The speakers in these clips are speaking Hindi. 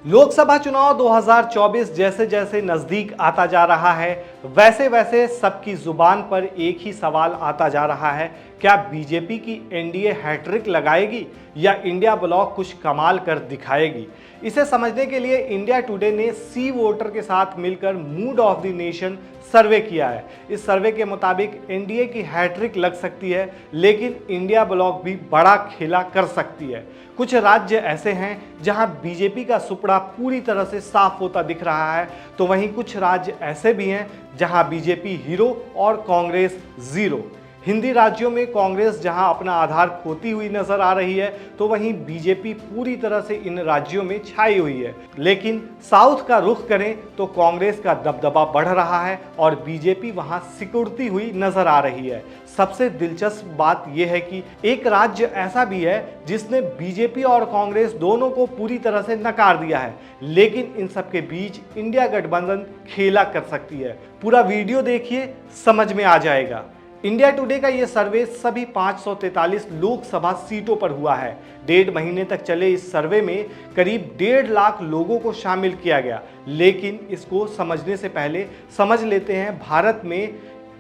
लोकसभा चुनाव 2024 जैसे जैसे नजदीक आता जा रहा है, वैसे वैसे सबकी जुबान पर एक ही सवाल आता जा रहा है। क्या बीजेपी की एनडीए हैट्रिक लगाएगी या इंडिया ब्लॉक कुछ कमाल कर दिखाएगी? इसे समझने के लिए इंडिया टुडे ने सी वोटर के साथ मिलकर मूड ऑफ द नेशन सर्वे किया है। इस सर्वे के मुताबिक एनडीए की हैट्रिक लग सकती है, लेकिन इंडिया ब्लॉक भी बड़ा खेला कर सकती है। कुछ राज्य ऐसे हैं जहां बीजेपी का सुपड़ा पूरी तरह से साफ होता दिख रहा है, तो वहीं कुछ राज्य ऐसे भी हैं जहां बीजेपी हीरो और कांग्रेस जीरो। हिंदी राज्यों में कांग्रेस जहां अपना आधार खोती हुई नजर आ रही है, तो वहीं बीजेपी पूरी तरह से इन राज्यों में छाई हुई है। लेकिन साउथ का रुख करें तो कांग्रेस का दबदबा बढ़ रहा है और बीजेपी वहां सिकुड़ती हुई नजर आ रही है। सबसे दिलचस्प बात यह है कि एक राज्य ऐसा भी है जिसने बीजेपी और कांग्रेस दोनों को पूरी तरह से नकार दिया है, लेकिन इन सबके बीच इंडिया गठबंधन खेला कर सकती है। पूरा वीडियो देखिए, समझ में आ जाएगा। इंडिया टुडे का यह सर्वे सभी 543 लोकसभा सीटों पर हुआ है। 1.5 महीने तक चले इस सर्वे में करीब 1.5 लाख लोगों को शामिल किया गया। लेकिन इसको समझने से पहले समझ लेते हैं भारत में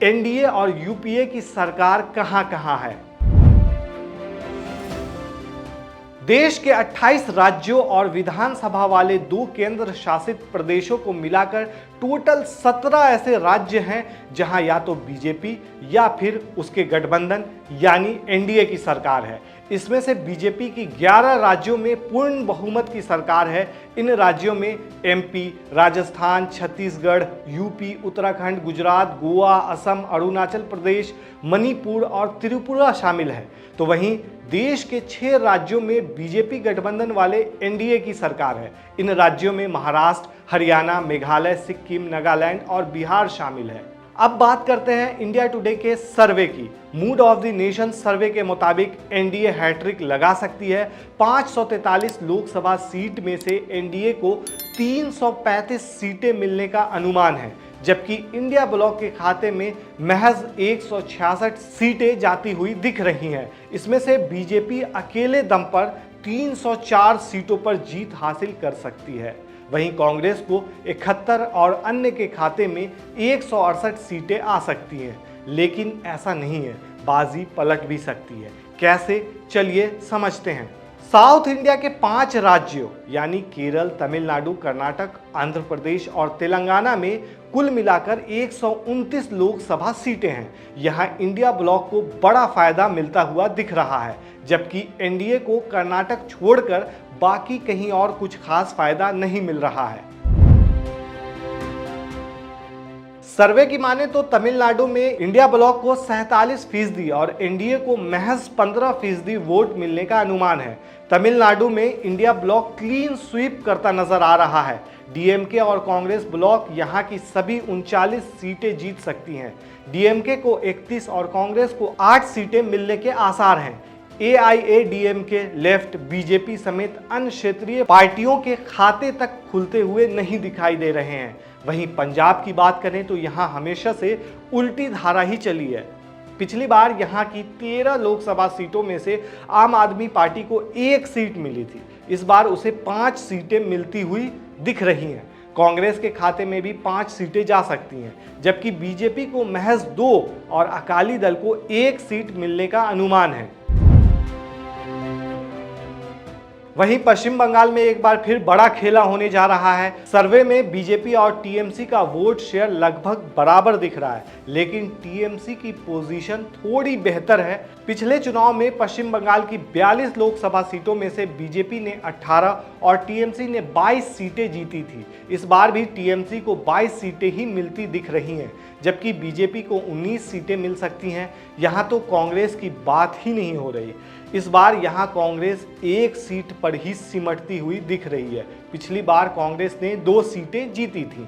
एनडीए और यूपीए की सरकार कहां-कहां है। देश के 28 राज्यों और विधानसभा वाले 2 केंद्र शासित प्रदेशों को मिलाकर टोटल 17 ऐसे राज्य हैं जहां या तो बीजेपी या फिर उसके गठबंधन यानी एनडीए की सरकार है। इसमें से बीजेपी की 11 राज्यों में पूर्ण बहुमत की सरकार है। इन राज्यों में एमपी, राजस्थान, छत्तीसगढ़, यूपी, उत्तराखंड, गुजरात, गोवा, असम, अरुणाचल प्रदेश, मणिपुर और त्रिपुरा शामिल है। तो वहीं देश के 6 राज्यों में बीजेपी गठबंधन वाले एनडीए की सरकार है। इन राज्यों में महाराष्ट्र, हरियाणा, मेघालय, सिक्किम, नागालैंड और बिहार शामिल है। अब बात करते हैं इंडिया टुडे के सर्वे की। मूड ऑफ द नेशन सर्वे के मुताबिक एनडीए हैट्रिक लगा सकती है। 543 लोकसभा सीट में से एनडीए को 335 सीटें मिलने का अनुमान है, जबकि इंडिया ब्लॉक के खाते में महज 166 सीटें जाती हुई दिख रही हैं। इसमें से बीजेपी अकेले दम पर 304 सीटों पर जीत हासिल कर सकती है। वहीं कांग्रेस को 71 और अन्य के खाते में 168 सीटें आ सकती हैं। लेकिन ऐसा नहीं है, बाजी पलट भी सकती है। कैसे, चलिए समझते हैं। साउथ इंडिया के 5 राज्यों यानी केरल, तमिलनाडु, कर्नाटक, आंध्र प्रदेश और तेलंगाना में कुल मिलाकर 129 लोकसभा सीटें हैं। यहां इंडिया ब्लॉक को बड़ा फायदा मिलता हुआ दिख रहा है, जबकि एनडीए को कर्नाटक छोड़कर बाकी कहीं और कुछ खास फायदा नहीं मिल रहा है। सर्वे की माने तो तमिलनाडु में इंडिया ब्लॉक को 47% और एनडीए को महज 15% वोट मिलने का अनुमान है। तमिलनाडु में इंडिया ब्लॉक क्लीन स्वीप करता नजर आ रहा है। डीएमके और कांग्रेस ब्लॉक यहां की सभी 39 सीटें जीत सकती हैं। डीएमके को 31 और कांग्रेस को 8 सीटें मिलने के आसार हैं। एआईएडीएमके, लेफ्ट, बीजेपी समेत अन्य क्षेत्रीय पार्टियों के खाते तक खुलते हुए नहीं दिखाई दे रहे हैं। वहीं पंजाब की बात करें तो यहां हमेशा से उल्टी धारा ही चली है। पिछली बार यहां की 13 लोकसभा सीटों में से आम आदमी पार्टी को 1 सीट मिली थी। इस बार उसे 5 सीटें मिलती हुई दिख रही हैं। कांग्रेस के खाते में भी 5 सीटें जा सकती हैं, जबकि बीजेपी को महज 2 और अकाली दल को 1 सीट मिलने का अनुमान है। वहीं पश्चिम बंगाल में एक बार फिर बड़ा खेला होने जा रहा है। सर्वे में बीजेपी और टीएमसी का वोट शेयर लगभग बराबर दिख रहा है, लेकिन टीएमसी की पोजीशन थोड़ी बेहतर है। पिछले चुनाव में पश्चिम बंगाल की 42 लोकसभा सीटों में से बीजेपी ने 18 और टीएमसी ने 22 सीटें जीती थी। इस बार भी टीएमसी को 22 सीटें ही मिलती दिख रही हैं, जबकि बीजेपी को 19 सीटें मिल सकती हैं। यहां तो कांग्रेस की बात ही नहीं हो रही। इस बार यहां कांग्रेस 1 सीट पर ही सिमटती हुई दिख रही है। पिछली बार कांग्रेस ने 2 सीटें जीती थी।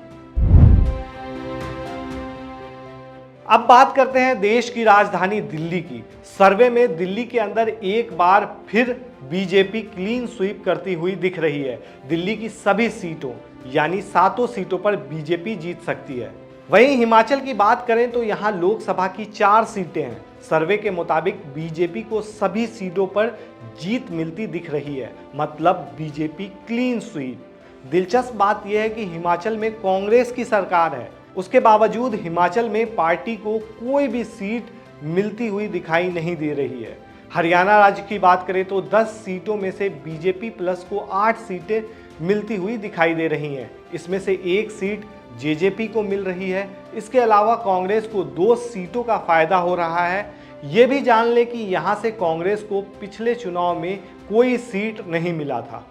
अब बात करते हैं देश की राजधानी दिल्ली की। सर्वे में दिल्ली के अंदर एक बार फिर बीजेपी क्लीन स्वीप करती हुई दिख रही है। दिल्ली की सभी सीटों यानी 7 सीटों पर बीजेपी जीत सकती है। वहीं हिमाचल की बात करें तो यहां लोकसभा की 4 सीटें हैं। सर्वे के मुताबिक बीजेपी को सभी सीटों पर जीत मिलती दिख रही है, मतलब बीजेपी क्लीन स्वीप। दिलचस्प बात यह है कि हिमाचल में कांग्रेस की सरकार है, उसके बावजूद हिमाचल में पार्टी को कोई भी सीट मिलती हुई दिखाई नहीं दे रही है। हरियाणा राज्य की बात करें तो 10 सीटों में से बीजेपी प्लस को 8 सीटें मिलती हुई दिखाई दे रही हैं। इसमें से 1 सीट जेजेपी को मिल रही है। इसके अलावा कांग्रेस को 2 सीटों का फायदा हो रहा है। ये भी जान ले कि यहां से कांग्रेस को पिछले चुनाव में कोई सीट नहीं मिला था।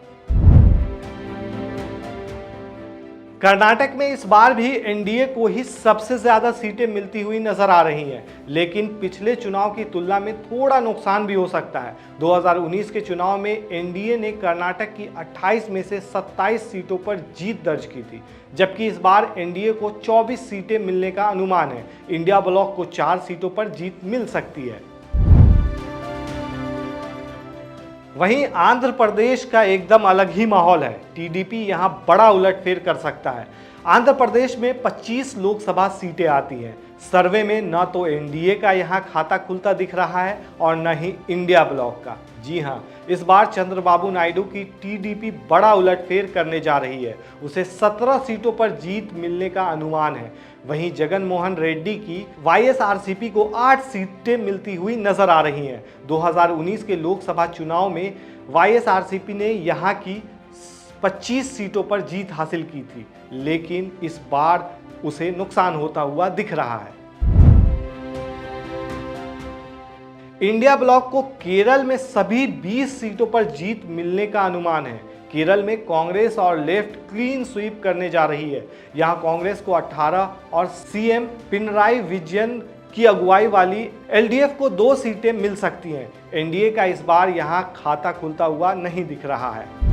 कर्नाटक में इस बार भी एनडीए को ही सबसे ज्यादा सीटें मिलती हुई नजर आ रही हैं, लेकिन पिछले चुनाव की तुलना में थोड़ा नुकसान भी हो सकता है। 2019 के चुनाव में एनडीए ने कर्नाटक की 28 में से 27 सीटों पर जीत दर्ज की थी, जबकि इस बार एनडीए को 24 सीटें मिलने का अनुमान है। इंडिया ब्लॉक को 4 सीटों पर जीत मिल सकती है। वहीं आंध्र प्रदेश का एकदम अलग ही माहौल है। टीडीपी यहां बड़ा उलटफेर कर सकता है। आंध्र प्रदेश में 25 लोकसभा सीटें आती हैं। सर्वे में न तो एनडीए का यहां खाता खुलता दिख रहा है और न ही इंडिया ब्लॉक का। जी हां, इस बार चंद्रबाबू नायडू की टीडीपी बड़ा उलटफेर करने जा रही है। उसे 17 सीटों पर जीत मिलने का अनुमान है। वहीं जगन मोहन रेड्डी की वाईएसआरसीपी को 8 सीटें मिलती हुई नजर आ रही हैं। 2019 के लोकसभा चुनाव में वाईएसआरसीपी ने यहां की 25 सीटों पर जीत हासिल की थी, लेकिन इस बार उसे नुकसान होता हुआ दिख रहा है। इंडिया ब्लॉक को केरल में सभी 20 सीटों पर जीत मिलने का अनुमान है। केरल में कांग्रेस और लेफ्ट क्लीन स्वीप करने जा रही है। यहां कांग्रेस को 18 और सीएम पिनराई विजयन की अगुवाई वाली एलडीएफ को 2 सीटें मिल सकती हैं। एनडीए का इस बार यहां खाता खुलता हुआ नहीं दिख रहा है।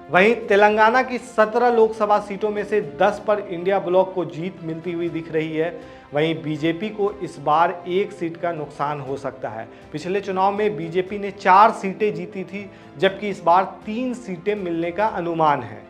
वहीं तेलंगाना की 17 लोकसभा सीटों में से 10 पर इंडिया ब्लॉक को जीत मिलती हुई दिख रही है। वहीं बीजेपी को इस बार 1 सीट का नुकसान हो सकता है। पिछले चुनाव में बीजेपी ने 4 सीटें जीती थी, जबकि इस बार 3 सीटें मिलने का अनुमान है।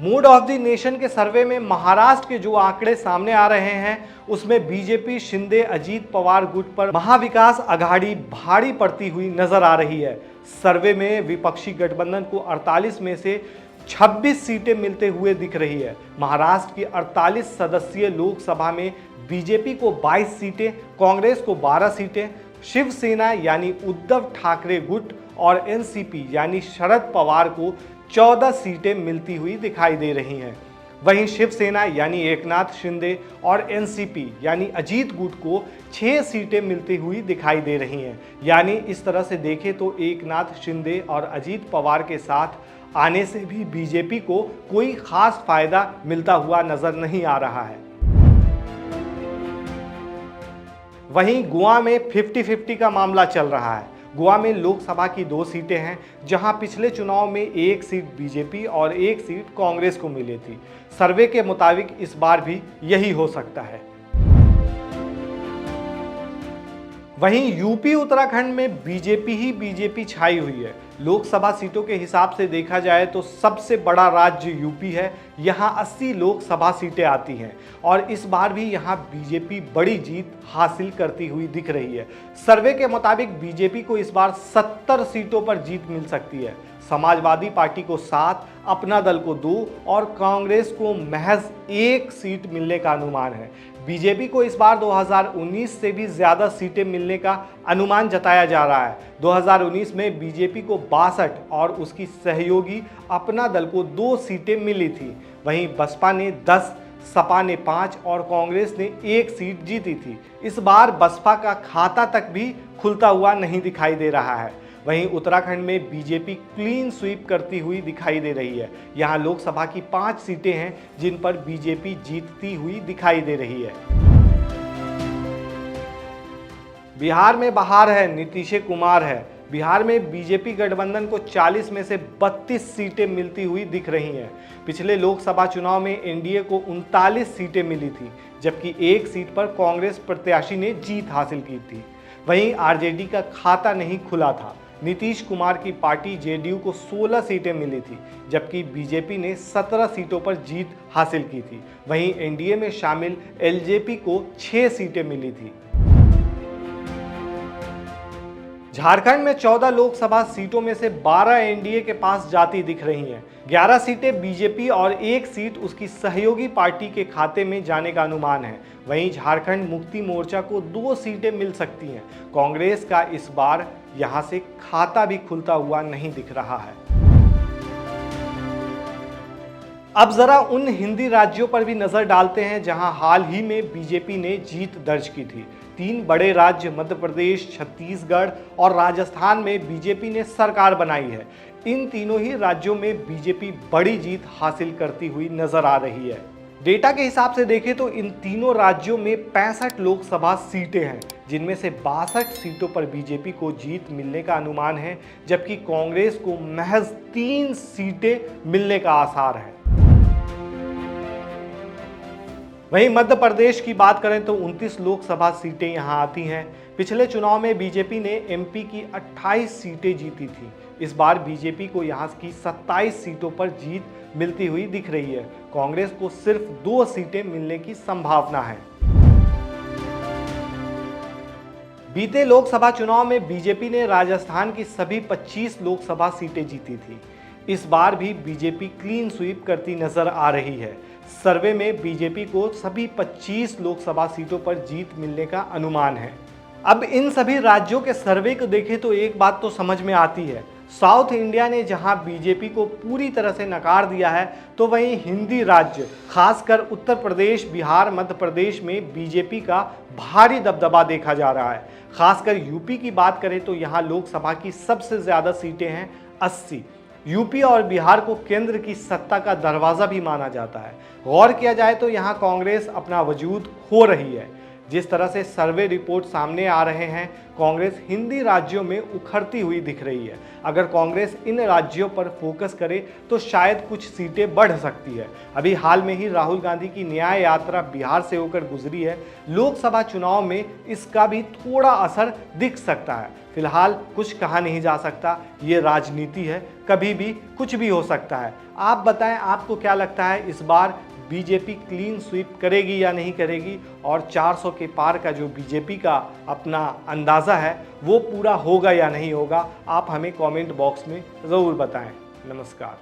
मूड ऑफ द नेशन के सर्वे में महाराष्ट्र के जो आंकड़े सामने आ रहे हैं, उसमें बीजेपी शिंदे अजीत पवार गुट पर महाविकास आघाड़ी भारी पड़ती हुई नजर आ रही है। सर्वे में विपक्षी गठबंधन को 48 में से 26 सीटें मिलते हुए दिख रही है। महाराष्ट्र की 48 सदस्यीय लोकसभा में बीजेपी को 22 सीटें, कांग्रेस को 12 सीटें, शिवसेना यानी उद्धव ठाकरे गुट और एनसीपी यानी शरद पवार को 14 सीटें मिलती हुई दिखाई दे रही हैं। वहीं शिवसेना यानी एकनाथ शिंदे और एनसीपी यानी अजीत गुट को 6 सीटें मिलती हुई दिखाई दे रही हैं। यानी इस तरह से देखें तो एकनाथ शिंदे और अजीत पवार के साथ आने से भी बीजेपी को कोई खास फायदा मिलता हुआ नजर नहीं आ रहा है। वहीं गोवा में 50-50 का मामला चल रहा है। गोवा में लोकसभा की 2 सीटें हैं, जहां पिछले चुनाव में 1 सीट बीजेपी और 1 सीट कांग्रेस को मिली थी। सर्वे के मुताबिक इस बार भी यही हो सकता है। वहीं यूपी उत्तराखंड में बीजेपी छाई हुई है। लोकसभा सीटों के हिसाब से देखा जाए तो सबसे बड़ा राज्य यूपी है। यहां 80 लोकसभा सीटें आती हैं और इस बार भी यहां बीजेपी बड़ी जीत हासिल करती हुई दिख रही है। सर्वे के मुताबिक बीजेपी को इस बार 70 सीटों पर जीत मिल सकती है। समाजवादी पार्टी को 7, अपना दल को 2 और कांग्रेस को महज 1 सीट मिलने का अनुमान है। बीजेपी को इस बार 2019 से भी ज्यादा सीटें मिलने का अनुमान जताया जा रहा है। 2019 में बीजेपी को 62 और उसकी सहयोगी अपना दल को 2 सीटें मिली थी। वहीं बसपा ने 10, सपा ने 5 और कांग्रेस ने 1 सीट जीती थी। इस बार बसपा का खाता तक भी खुलता हुआ नहीं दिखाई दे रहा है। वहीं उत्तराखंड में बीजेपी क्लीन स्वीप करती हुई दिखाई दे रही है। यहां लोकसभा की 5 सीटें हैं जिन पर बीजेपी जीतती हुई दिखाई दे रही है। बिहार में बहार है, नीतीश कुमार है। बिहार में बीजेपी गठबंधन को 40 में से 32 सीटें मिलती हुई दिख रही हैं। पिछले लोकसभा चुनाव में एनडीए को 39 सीटें मिली थी, जबकि 1 सीट पर कांग्रेस प्रत्याशी ने जीत हासिल की थी। वहीं आरजेडी का खाता नहीं खुला था। नीतीश कुमार की पार्टी जेडीयू को 16 सीटें मिली थी, जबकि बीजेपी ने 17 सीटों पर जीत हासिल की थी। वहीं एनडीए में शामिल एलजेपी को 6 सीटें मिली थी। झारखंड में 14 लोकसभा सीटों में से 12 एनडीए के पास जाती दिख रही हैं। 11 सीटें बीजेपी और एक सीट उसकी सहयोगी पार्टी के खाते में जाने का अनुमान है। वहीं झारखंड मुक्ति मोर्चा को 2 सीटें मिल सकती हैं। कांग्रेस का इस बार यहां से खाता भी खुलता हुआ नहीं दिख रहा है। अब जरा उन हिंदी राज्यों पर भी नजर डालते हैं जहां हाल ही में बीजेपी ने जीत दर्ज की थी। 3 बड़े राज्य मध्य प्रदेश, छत्तीसगढ़ और राजस्थान में बीजेपी ने सरकार बनाई है। इन तीनों ही राज्यों में बीजेपी बड़ी जीत हासिल करती हुई नजर आ रही है। डेटा के हिसाब से देखें तो इन तीनों राज्यों में 65 लोकसभा सीटें हैं, जिनमें से 62 सीटों पर बीजेपी को जीत मिलने का अनुमान है, जबकि कांग्रेस को महज 3 सीटें मिलने का आसार है। वहीं मध्य प्रदेश की बात करें तो 29 लोकसभा सीटें यहां आती हैं। पिछले चुनाव में बीजेपी ने एमपी की 28 सीटें जीती थी। इस बार बीजेपी को यहां की 27 सीटों पर जीत मिलती हुई दिख रही है। कांग्रेस को सिर्फ 2 सीटें मिलने की संभावना है। बीते लोकसभा चुनाव में बीजेपी ने राजस्थान की सभी 25 लोकसभा सीटें जीती थी। इस बार भी बीजेपी क्लीन स्वीप करती नजर आ रही है। सर्वे में बीजेपी को सभी 25 लोकसभा सीटों पर जीत मिलने का अनुमान है। अब इन सभी राज्यों के सर्वे को देखें तो एक बात तो समझ में आती है। साउथ इंडिया ने जहां बीजेपी को पूरी तरह से नकार दिया है, तो वहीं हिंदी राज्य खासकर उत्तर प्रदेश, बिहार, मध्य प्रदेश में बीजेपी का भारी दबदबा देखा जा रहा है। खासकर यूपी की बात करें तो यहाँ लोकसभा की सबसे ज्यादा सीटें हैं, 80। यूपी और बिहार को केंद्र की सत्ता का दरवाजा भी माना जाता है। गौर किया जाए तो यहाँ कांग्रेस अपना वजूद खो रही है। जिस तरह से सर्वे रिपोर्ट सामने आ रहे हैं, कांग्रेस हिंदी राज्यों में उखड़ती हुई दिख रही है। अगर कांग्रेस इन राज्यों पर फोकस करे तो शायद कुछ सीटें बढ़ सकती है। अभी हाल में ही राहुल गांधी की न्याय यात्रा बिहार से होकर गुजरी है। लोकसभा चुनाव में इसका भी थोड़ा असर दिख सकता है। फिलहाल कुछ कहा नहीं जा सकता, ये राजनीति है, कभी भी कुछ भी हो सकता है। आप बताएं, आपको क्या लगता है इस बार बीजेपी क्लीन स्वीप करेगी या नहीं करेगी, और 400 के पार का जो बीजेपी का अपना अंदाज़ा है वो पूरा होगा या नहीं होगा? आप हमें कमेंट बॉक्स में ज़रूर बताएं। नमस्कार।